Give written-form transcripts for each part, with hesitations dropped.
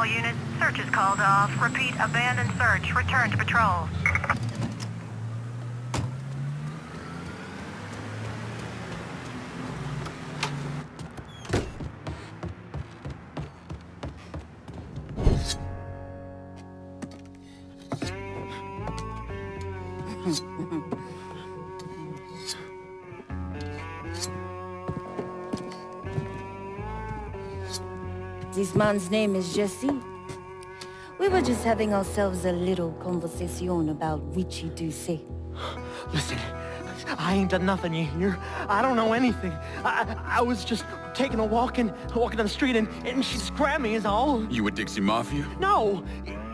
units. Search is called off. Repeat, abandon search. Return to patrol. This man's name is Jesse. We were just having ourselves a little conversation about Richie Doucet. Listen, I ain't done nothing, you hear? I don't know anything. I was just taking a walking down the street and she just grabbed me is all. You with Dixie Mafia? No!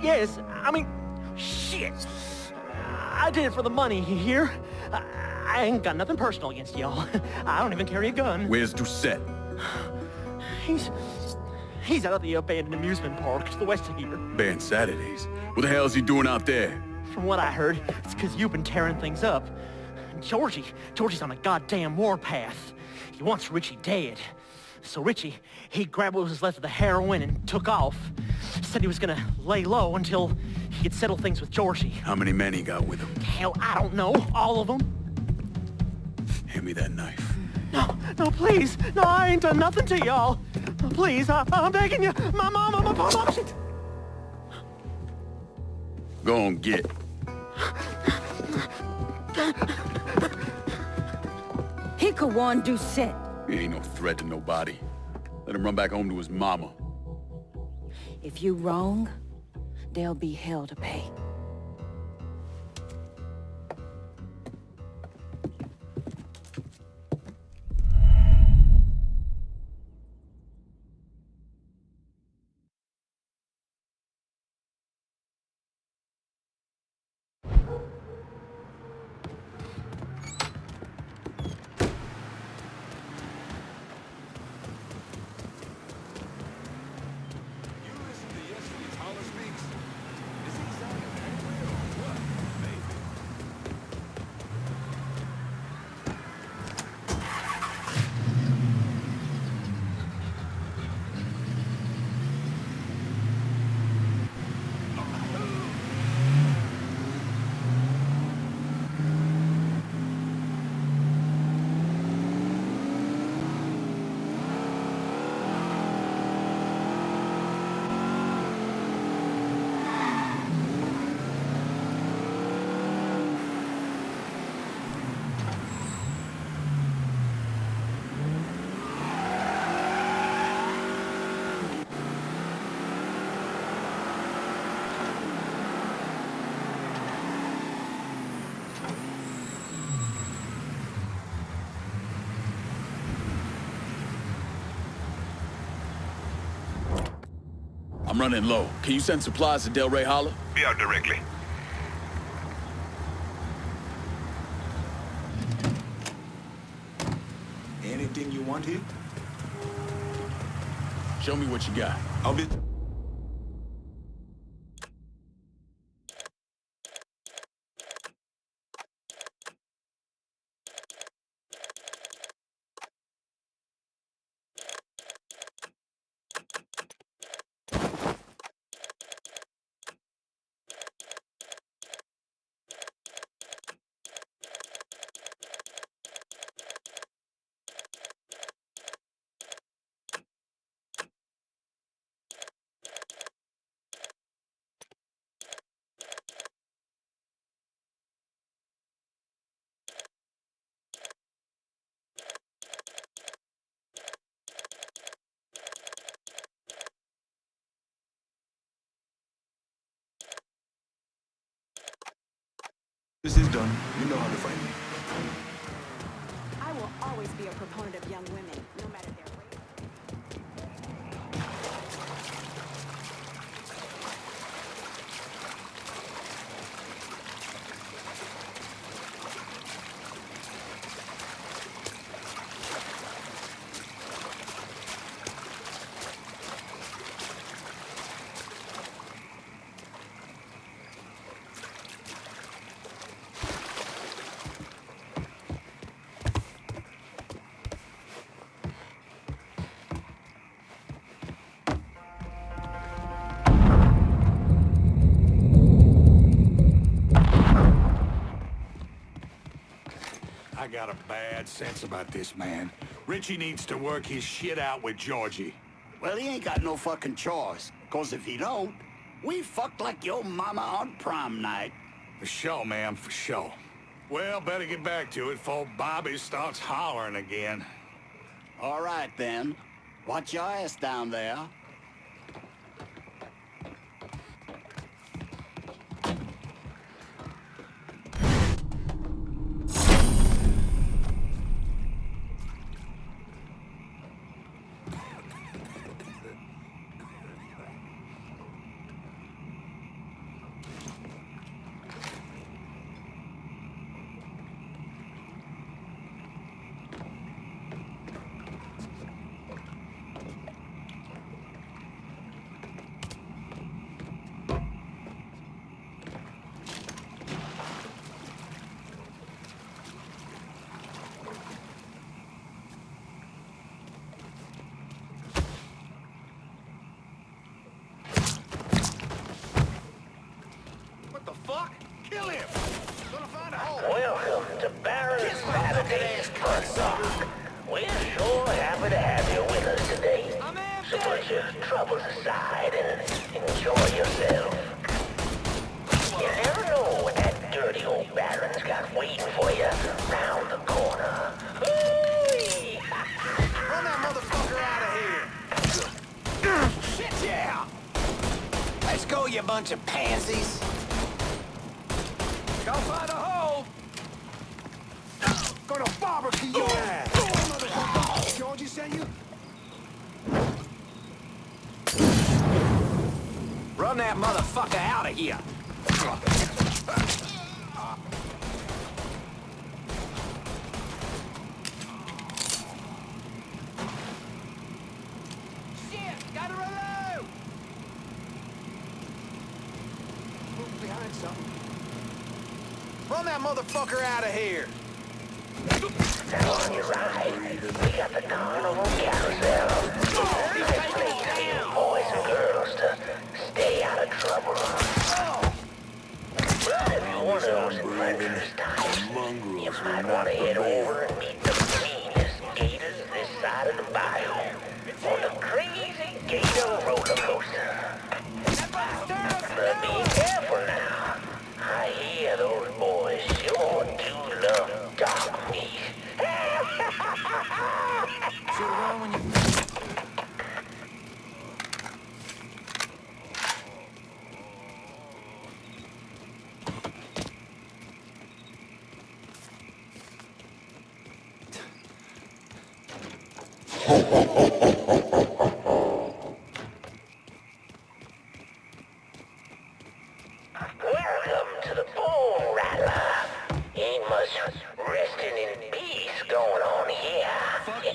Yes, I mean, shit! I did it for the money, you hear? I ain't got nothing personal against y'all. I don't even carry a gun. Where's Doucet? He's out at the abandoned amusement park to the west of here. Banned Saturdays. What the hell is he doing out there? From what I heard, it's because you've been tearing things up. Georgie's on a goddamn warpath. He wants Richie dead. So Richie, he grabbed what was left of the heroin and took off. Said he was gonna lay low until he could settle things with Georgie. How many men he got with him? Hell, I don't know. All of them. Hand me that knife. No, please. No, I ain't done nothing to y'all. Please, I'm begging you. My mom, shit. Go on, get. He could warn Doucet. He ain't no threat to nobody. Let him run back home to his mama. If you wrong, there'll be hell to pay. I'm running low. Can you send supplies to Del Rey Holla? Be out directly. Anything you want here? Show me what you got. I'll be... This is done. You know how to find me. I will always be a proponent of young women, no matter their race. I got a bad sense about this man. Richie needs to work his shit out with Georgie. Well, he ain't got no fucking choice. 'Cause if he don't, we fucked like your mama on prom night. For sure, man, for sure. Well, better get back to it before Bobby starts hollering again. All right, then. Watch your ass down there. Welcome to Baron's Saturday's Fun Park. We're sure happy to have you with us today. So put your troubles aside and enjoy yourself. You never know what that dirty old Baron's got waiting for you round the corner. Hoo-wee! Run that motherfucker out of here! Shit, yeah! Let's go, you bunch of pansies. Go find a hole! Gonna barbecue your ass! Motherfucker! Georgie sent you? Run that motherfucker out of here! Shit! Gotta reload! Move behind something. Run that motherfucker out of here! Now on your right, we got the carnival carousel. Nice place for you boys and girls to stay out of trouble. But if you're one of those adventurous types, you might want to head over and meet the meanest gators this side of the bayou on the Crazy Gator roller coaster. But be careful now. I hear those boys sure do love dog meat. Shoot around when you... Welcome to the Bone Rattler. Ain't much resting in peace going on here. Fuck you, I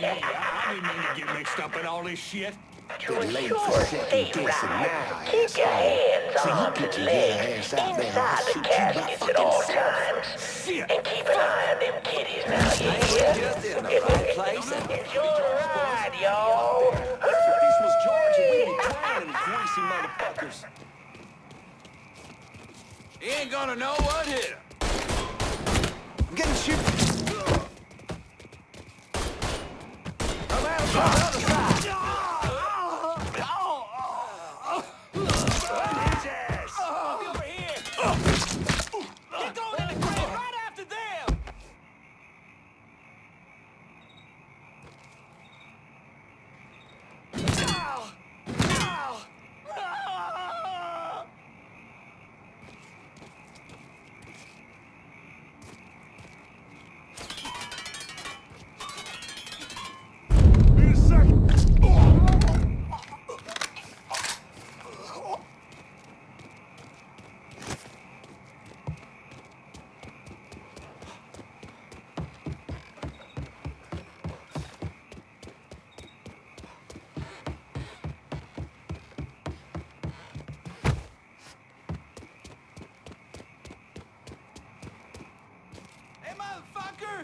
didn't mean to get mixed up in all this shit. To ensure safe ride, keep your hands, arms, and legs inside the caskets at all times. And keep an eye on them kitties now, you hear? Enjoy the ride, y'all. This was Georgie. We ain't playing, greasy motherfuckers. He ain't gonna know what hit him. I'm getting shot. Come out from the other side. Run his ass. Over here. Get going in the grave right after them. Ow. Ow. Wait a second. Hey, motherfucker!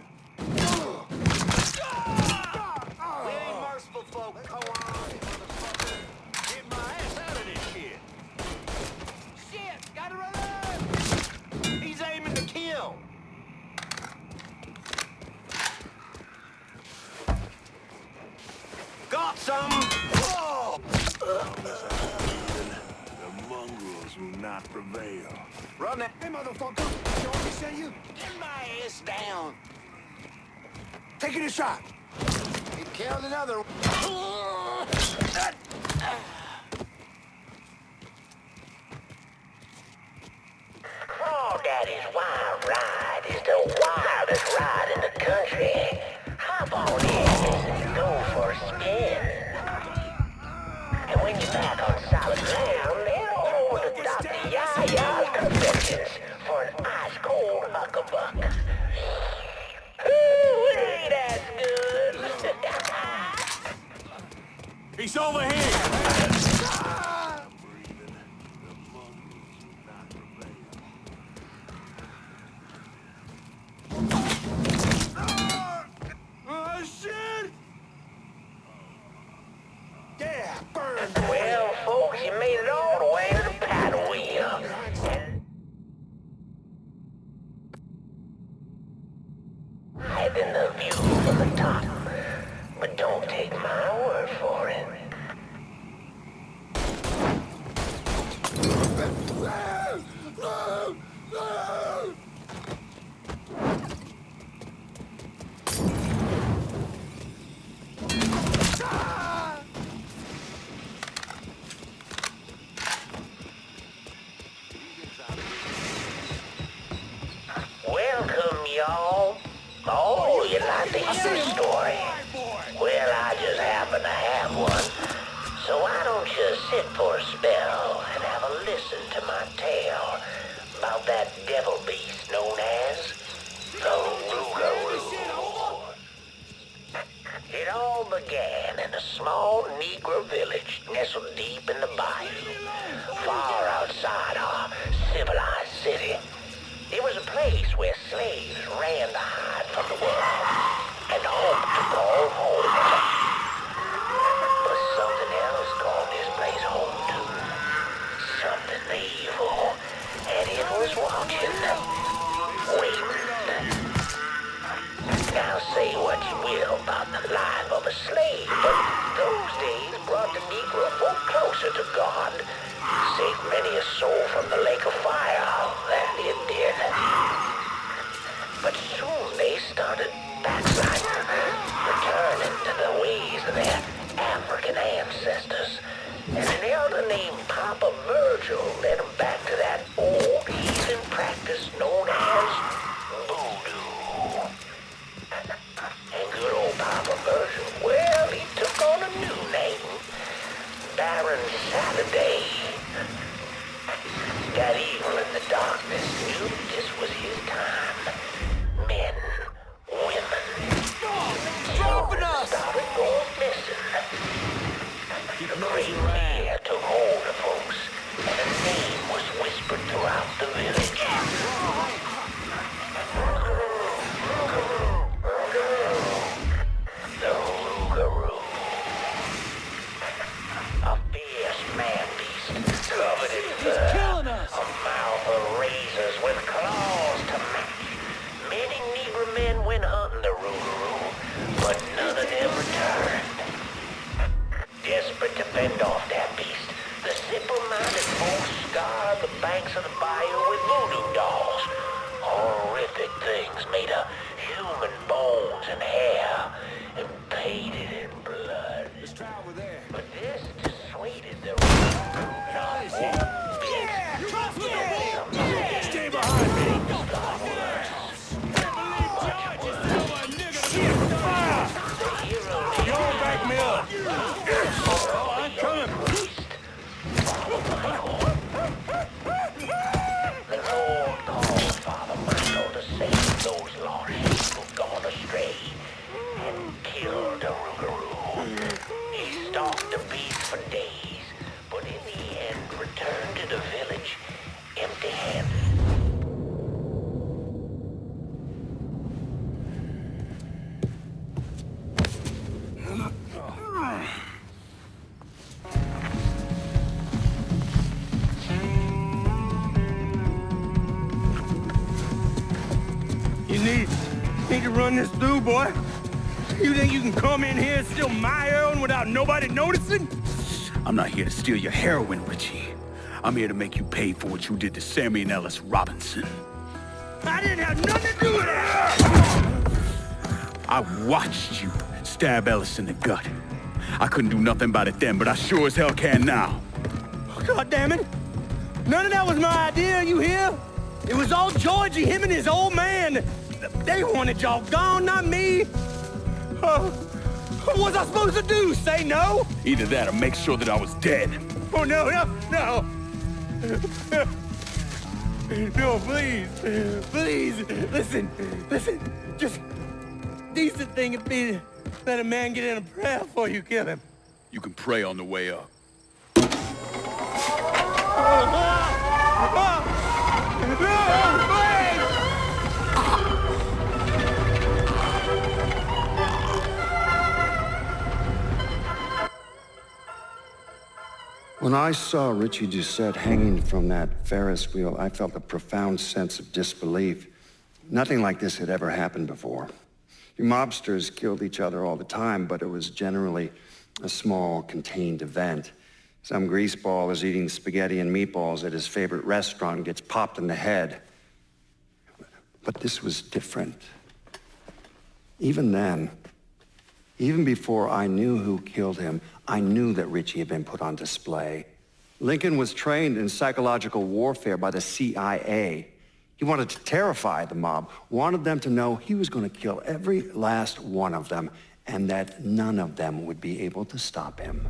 We ain't merciful folk. Come on, motherfucker. Get my ass out of this shit. Shit! Gotta run! He's aiming to kill. on that. Hey, motherfucker! Georgie sent you? Get my ass down. Taking a shot. He killed another. Crawdaddy's Wild Ride is the wildest ride in the country. Hop on in and go for a spin. And when you're back on solid ground, head on to Dr. Yaya's Confections for an ice-cold huckabuck. Ooh, that's good. He's over here! Oh, shit! Yeah, burn! Well, folks, you made it all the way to the paddle wheel. And in the view from the top. But don't take my word for it. Welcome, y'all. Oh, you like to hear a story? Well, I just happen to have one. So why don't you sit for a spell and have a listen to my tale about that devil beast known as the Rougarou. It all began in a small Negro village nestled deep in the bayou, far outside our civilized city. It was a place where slaves ran to hide from the world and hoped to call home. But something else called this place home too. Something evil. And it was watching. Waiting. Now say what you will about the life of a slave, but those days brought the Negro folk closer to God. Saved many a soul from the lake of fire, that it did. But soon they started backsliding, returning to the ways of their African ancestors. And an elder named Papa Virgil led them back to that old heathen practice known as voodoo. And good old Papa Virgil, well, he took on a new name, Baron Saturday. That evil in the darkness knew this was his time. Men, women, children started going missing. Great fear took hold of folks, and a name was whispered throughout the village. The Rougarou. A fierce man-beast covered in fur. A mouth of razors with claws to match. Many Negro men went hunting the Rougarou, but none of them returned. Desperate to fend off that beast, the simple-minded folks scarred the banks of the bayou with voodoo dolls. Horrific things made of human bones and hair, and painted in blood. Let's try over there. But this dissuaded the Rougarou not one bit. Stay behind me! Y'all back me up! Oh, I'm coming! The Lord called Father Michael to save those lost sheep who've gone astray and killed the Rougarou. He stalked the beast for days, but in the end returned to the village empty-handed. You need to run this through, boy. You think you can come in here and steal my heroin without nobody noticing? I'm not here to steal your heroin, Richie. I'm here to make you pay for what you did to Sammy and Ellis Robinson. I didn't have nothing to do with that! I watched you stab Ellis in the gut. I couldn't do nothing about it then, but I sure as hell can now. God damn it! None of that was my idea, you hear? It was all Georgie, him and his old man. They wanted y'all gone, not me. What was I supposed to do, say no? Either that or make sure that I was dead. Oh, no. No, please. Please, listen. Just decent thing would be to let a man get in a prayer before you kill him. You can pray on the way up. When I saw Richie Doucette hanging from that Ferris wheel, I felt a profound sense of disbelief. Nothing like this had ever happened before. You mobsters killed each other all the time, but it was generally a small, contained event. Some greaseball is eating spaghetti and meatballs at his favorite restaurant and gets popped in the head. But this was different. Even then, even before I knew who killed him, I knew that Richie had been put on display. Lincoln was trained in psychological warfare by the CIA. He wanted to terrify the mob, wanted them to know he was going to kill every last one of them, and that none of them would be able to stop him.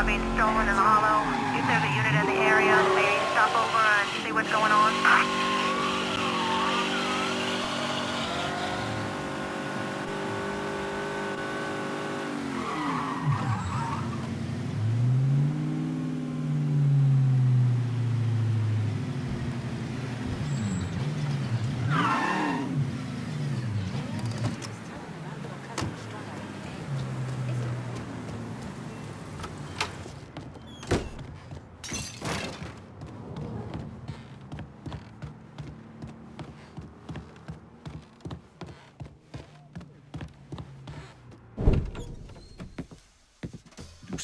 Being stolen in the hollow. If there's a unit in the area, maybe stop over and see what's going on.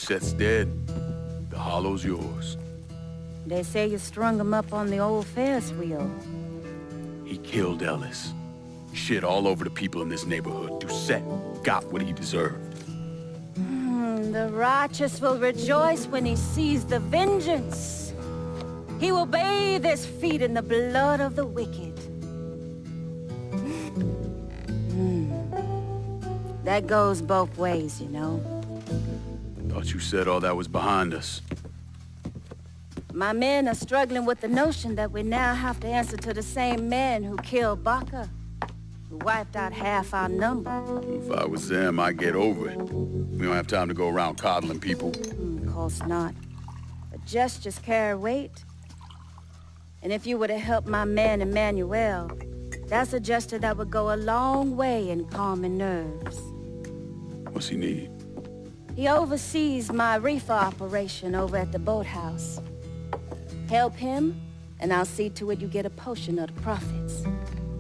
Doucette's dead. The hollow's yours. They say you strung him up on the old Ferris wheel. He killed Ellis. Shit all over the people in this neighborhood. Doucette got what he deserved. The righteous will rejoice when he sees the vengeance. He will bathe his feet in the blood of the wicked. That goes both ways, you know. Thought you said all that was behind us. my men are struggling with the notion that we now have to answer to the same men who killed Baca, who wiped out half our number. If I was them, I'd get over it. We don't have time to go around coddling people. Of course not. But gestures carry weight. And if you were to help my man Emmanuel, that's a gesture that would go a long way in calming nerves. What's he need? He oversees my reefer operation over at the boathouse. Help him, and I'll see to it you get a portion of the profits.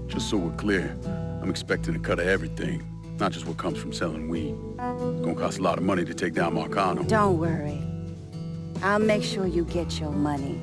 Just so we're clear, I'm expecting a cut of everything, not just what comes from selling weed. It's gonna cost a lot of money to take down Marcano. Don't worry. I'll make sure you get your money.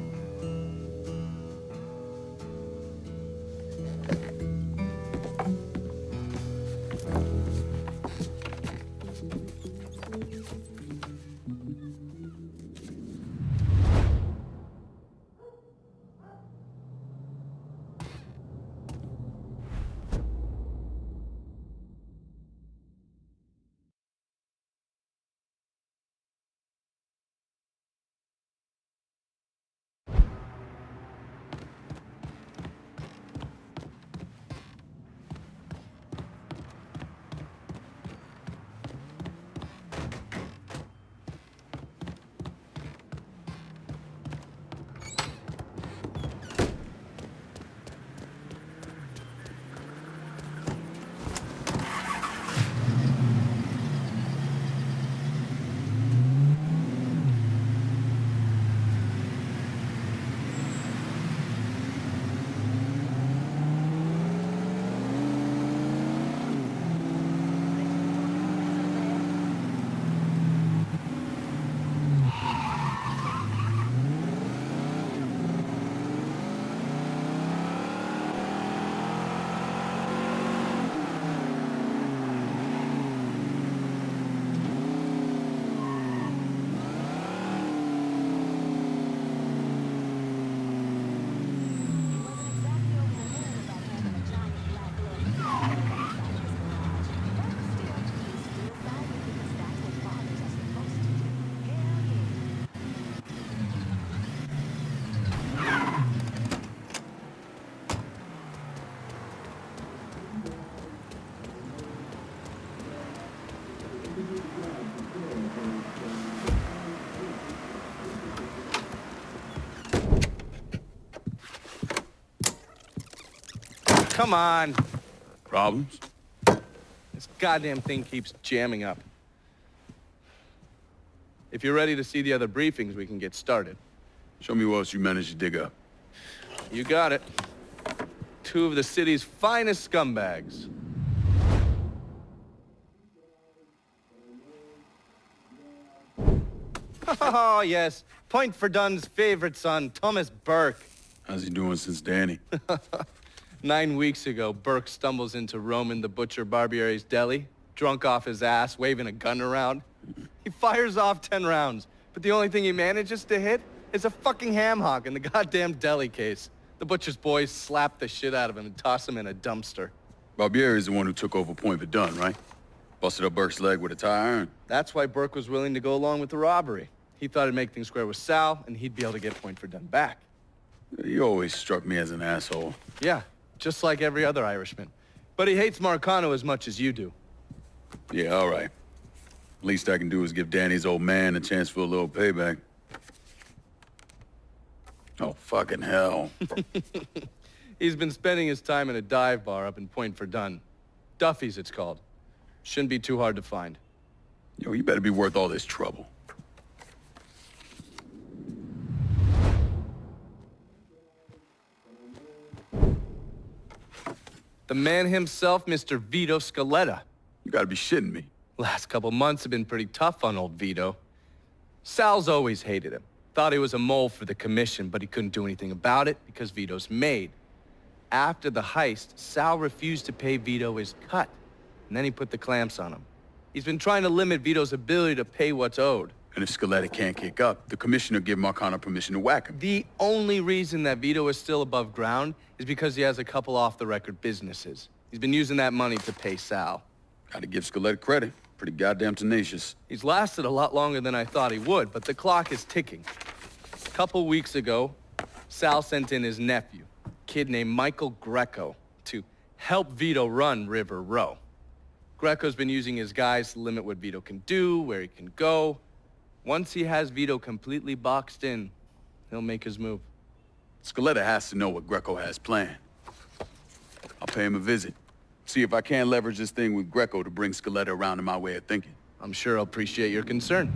Come on. Problems? This goddamn thing keeps jamming up. If you're ready to see the other briefings, we can get started. Show me what else you managed to dig up. You got it. 2 of the city's finest scumbags. Oh, yes. Point for Dunn's favorite son, Thomas Burke. How's he doing since Danny? 9 weeks ago, Burke stumbles into Roman the Butcher Barbiere's deli, drunk off his ass, waving a gun around. He fires off 10 rounds, but the only thing he manages to hit is a fucking ham hock in the goddamn deli case. The butcher's boys slap the shit out of him and toss him in a dumpster. Barbieri is the one who took over Point Verdun, right? Busted up Burke's leg with a tire iron. That's why Burke was willing to go along with the robbery. He thought it'd make things square with Sal, and he'd be able to get Point Verdun back. He always struck me as an asshole. Yeah, just like every other Irishman. But he hates Marcano as much as you do. Yeah, all right. Least I can do is give Danny's old man a chance for a little payback. Oh, fucking hell. He's been spending his time in a dive bar up in Point Verdun. Duffy's, it's called. Shouldn't be too hard to find. Yo, you better be worth all this trouble. The man himself, Mr. Vito Scaletta. You gotta be shitting me. Last couple months have been pretty tough on old Vito. Sal's always hated him. Thought he was a mole for the commission, but he couldn't do anything about it because Vito's made. After the heist, Sal refused to pay Vito his cut, and then he put the clamps on him. He's been trying to limit Vito's ability to pay what's owed. And if Scaletta can't kick up, the commissioner give Marcano permission to whack him. The only reason that Vito is still above ground is because he has a couple off-the-record businesses. He's been using that money to pay Sal. Gotta give Scaletta credit. Pretty goddamn tenacious. He's lasted a lot longer than I thought he would, but the clock is ticking. Couple weeks ago, Sal sent in his nephew, a kid named Michael Greco, to help Vito run River Row. Greco's been using his guys to limit what Vito can do, where he can go. Once he has Vito completely boxed in, he'll make his move. Scaletta has to know what Greco has planned. I'll pay him a visit. See if I can't leverage this thing with Greco to bring Scaletta around to my way of thinking. I'm sure he'll appreciate your concern.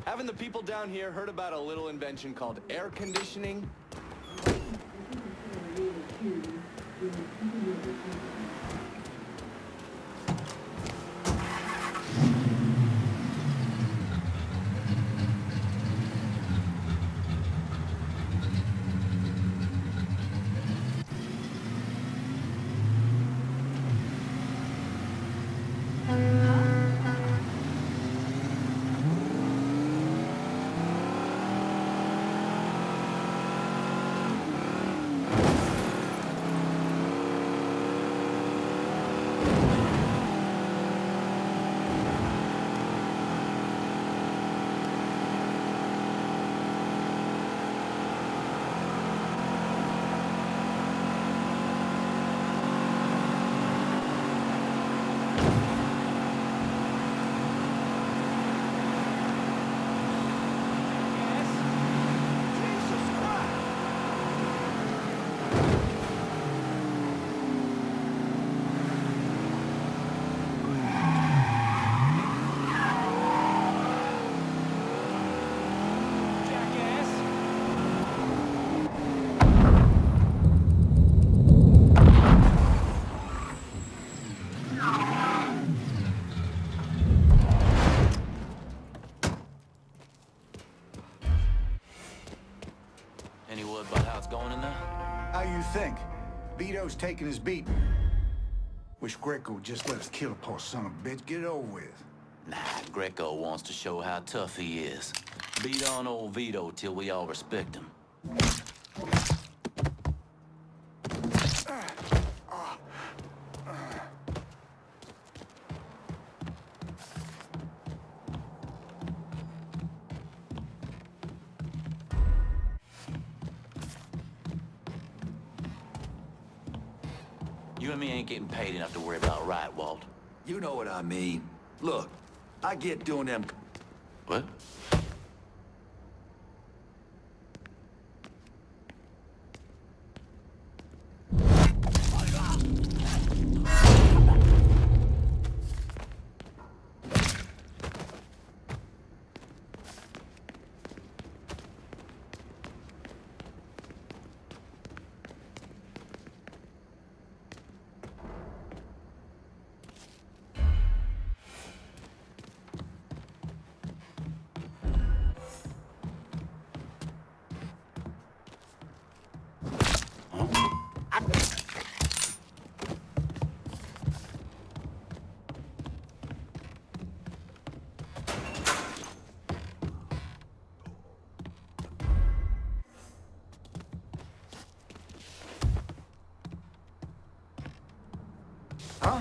Haven't the people down here heard about a little invention called air conditioning? Any word about how it's going in there? How you think? Vito's taking his beat. Wish Greco would just let us kill a poor son of a bitch. Get it over with. Nah, Greco wants to show how tough he is. Beat on old Vito till we all respect him. You and me ain't getting paid enough to worry about, right, Walt? You know what I mean. Look, I get doing them... What? Huh?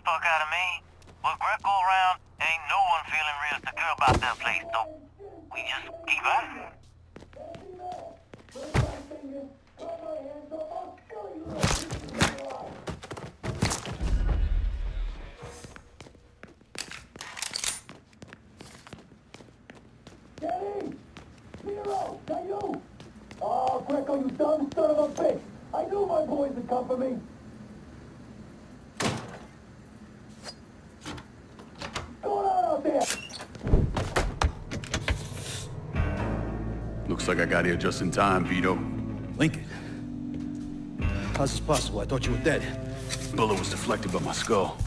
Fuck out of me. With Greco around, ain't no one feeling real secure about that place, so we just keep at it. Daddy! Zero! That you? Oh, Greco, you dumb son of a bitch! I knew my boys would come for me! Looks like I got here just in time, Vito. Lincoln. How's this possible? I thought you were dead. Bullet was deflected by my skull.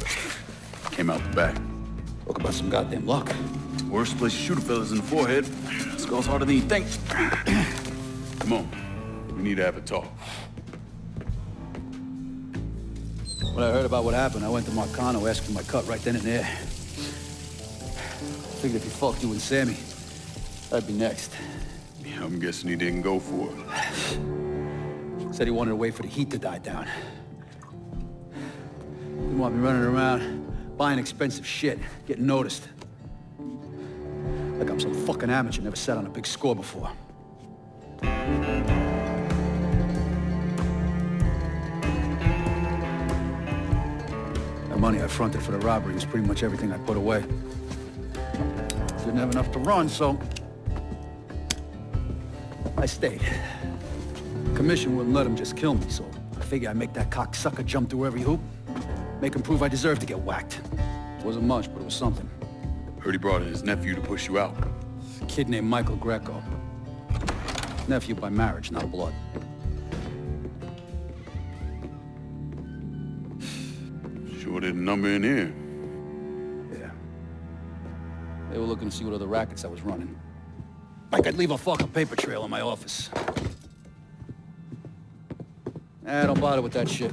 Came out the back. Talk about some goddamn luck. Worst place to shoot a fella's in the forehead. Skull's harder than you think. Come on. We need to have a talk. When I heard about what happened, I went to Marcano, asked for my cut right then and there. Figured if he fucked you and Sammy, I'd be next. Yeah, I'm guessing he didn't go for it. Said he wanted to wait for the heat to die down. Didn't want me running around, buying expensive shit, getting noticed. Like I'm some fucking amateur, never sat on a big score before. The money I fronted for the robbery was pretty much everything I put away. Didn't have enough to run, so I stayed. Commission wouldn't let him just kill me, so I figured I'd make that cocksucker jump through every hoop. Make him prove I deserve to get whacked. Wasn't much, but it was something. Heard he brought in his nephew to push you out. A kid named Michael Greco. Nephew by marriage, not blood. Sure didn't number in here. Yeah. They were looking to see what other rackets I was running. Like I'd leave a fucking paper trail in my office. Don't bother with that shit.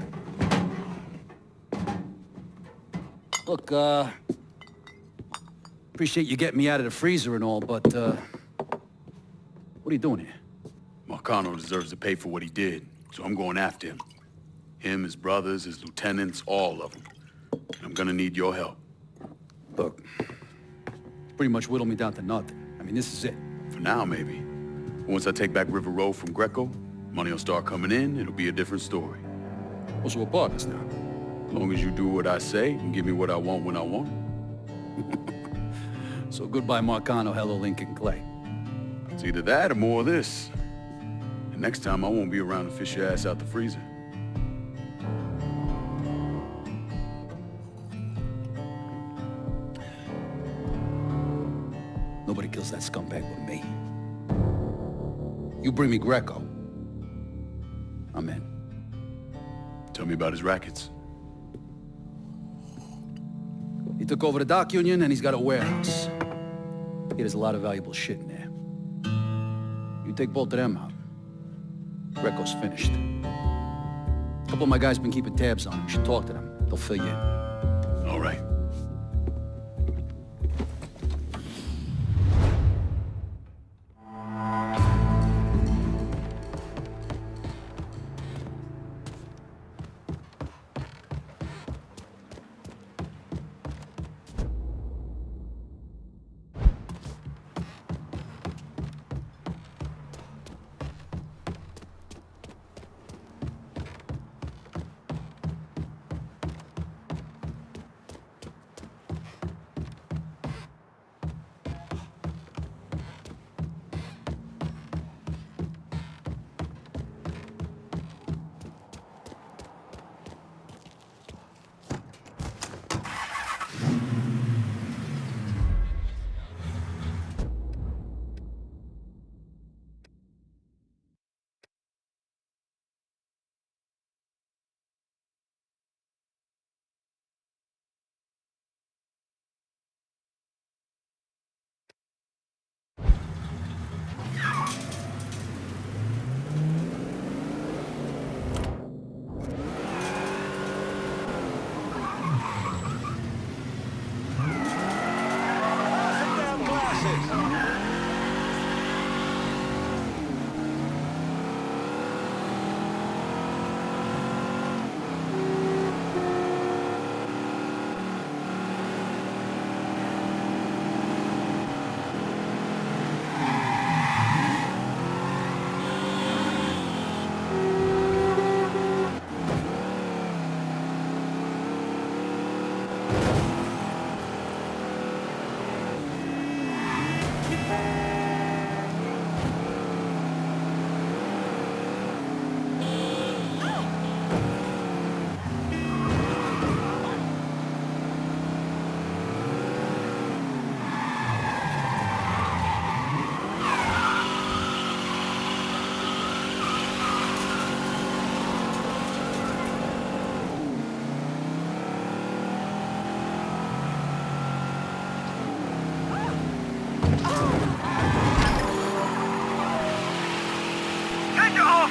Look, appreciate you getting me out of the freezer and all, but, what are you doing here? Marcano deserves to pay for what he did, so I'm going after him. Him, his brothers, his lieutenants, all of them. And I'm gonna need your help. Look, pretty much whittled me down to nothing. I mean, this is it. For now, maybe. Once I take back River Road from Greco, money will start coming in, it'll be a different story. What's your partners now? As long as you do what I say and give me what I want when I want it. So goodbye Marcano, hello Lincoln Clay. It's either that or more of this. And next time I won't be around to fish your ass out the freezer. Nobody kills that scumbag but me. You bring me Greco, I'm in. Tell me about his rackets. He took over the dock union and he's got a warehouse. There's a lot of valuable shit in there. You take both of them out, Greco's finished. A couple of my guys been keeping tabs on him. You should talk to them. They'll fill you in. All right.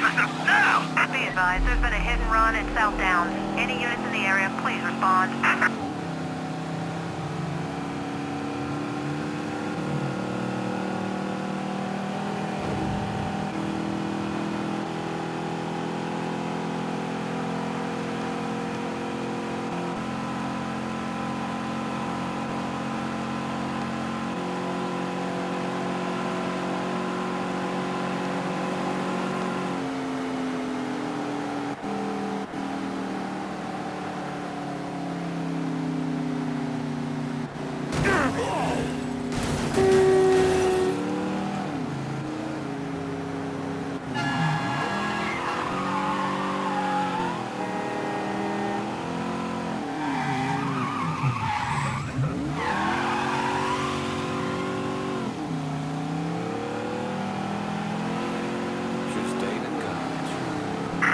officer, now! Be advised, there's been a hit and run in South Downs. Any units in the area, please respond.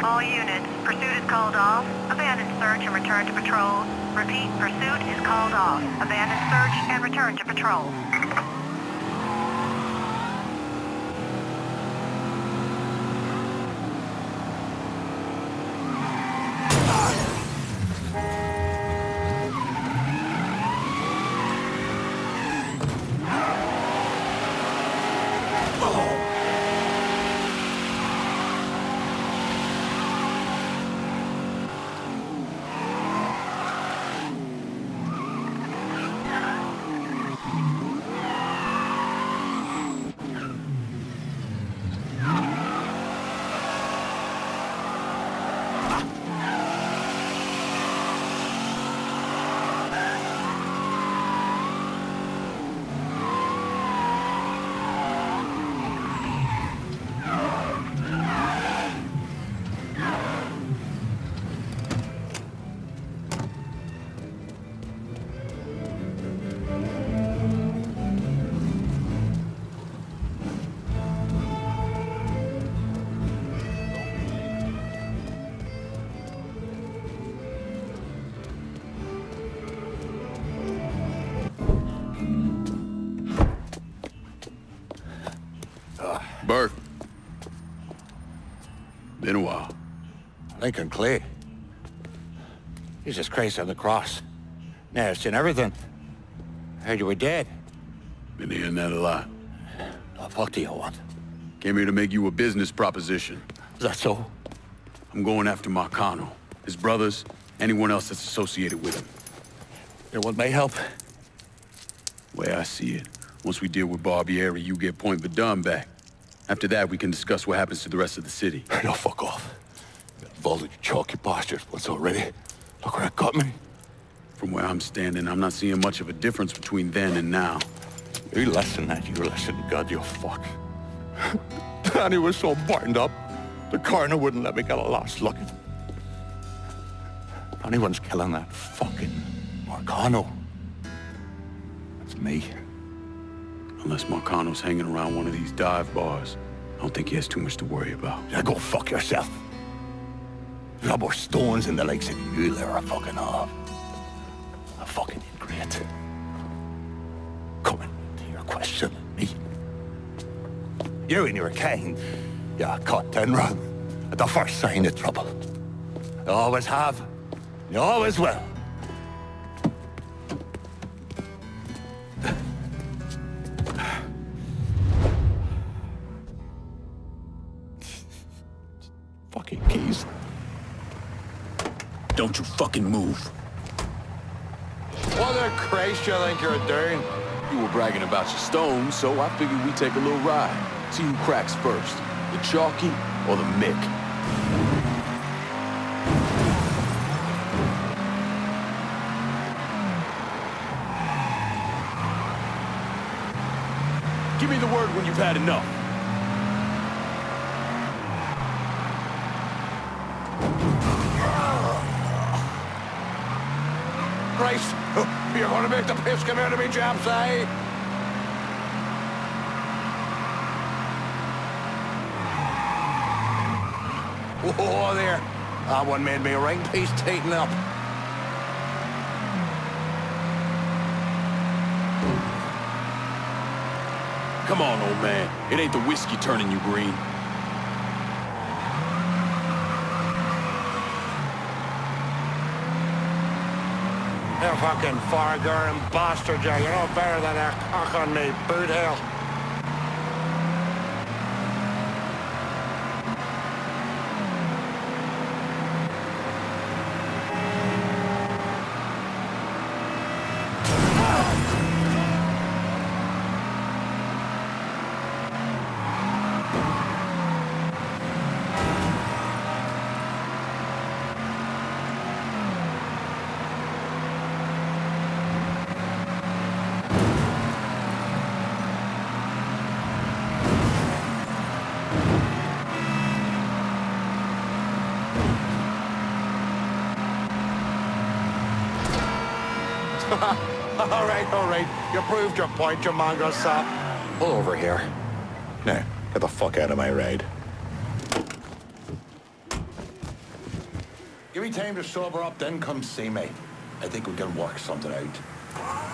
All units, pursuit is called off. Abandon search and return to patrol. Repeat, pursuit is called off. Abandon search and return to patrol. Bert. Been a while. Lincoln Clay. Jesus Christ on the cross. Now, I've seen everything. Heard you were dead. Been hearing that a lot. The fuck do you want? Came here to make you a business proposition. Is that so? I'm going after Marcano, his brothers, anyone else that's associated with him. You want my help? Way I see it, once we deal with Barbieri, you get Point Verdun back. After that, we can discuss what happens to the rest of the city. No, fuck off. Involved in chalky bastards once already. Look where it got me. From where I'm standing, I'm not seeing much of a difference between then and now. You listen, you listen, God, you fuck. Danny was so burned up, the coroner wouldn't let me get a last look at him. If anyone's killing that fucking Marcano, it's me. Unless Marcano's hanging around one of these dive bars, I don't think he has too much to worry about. Yeah, go fuck yourself. There's no more stones in the likes of you there are fucking off. A fucking ingrate. Coming to your question, me. You and your kind, you cut and run at the first sign of trouble. You always have, you always will. Fucking keys. Don't you fucking move. What the Christ you think you're doing? You were bragging about your stones, so I figured we'd take a little ride. See who cracks first, the Chalky or the Mick. Give me the word when you've had enough. Christ, you're gonna make the piss come out of me, chaps, eh? Oh, there. That one made me a right piece tighten up. Come on, old man. It ain't the whiskey turning you green. fucking foreign bastard, you. You're no better than a cock on me, boot hell. All right. You proved your point, you mongrel sap. Pull over here. Now, get the fuck out of my raid. Give me time to sober up, then come see me. I think we can work something out.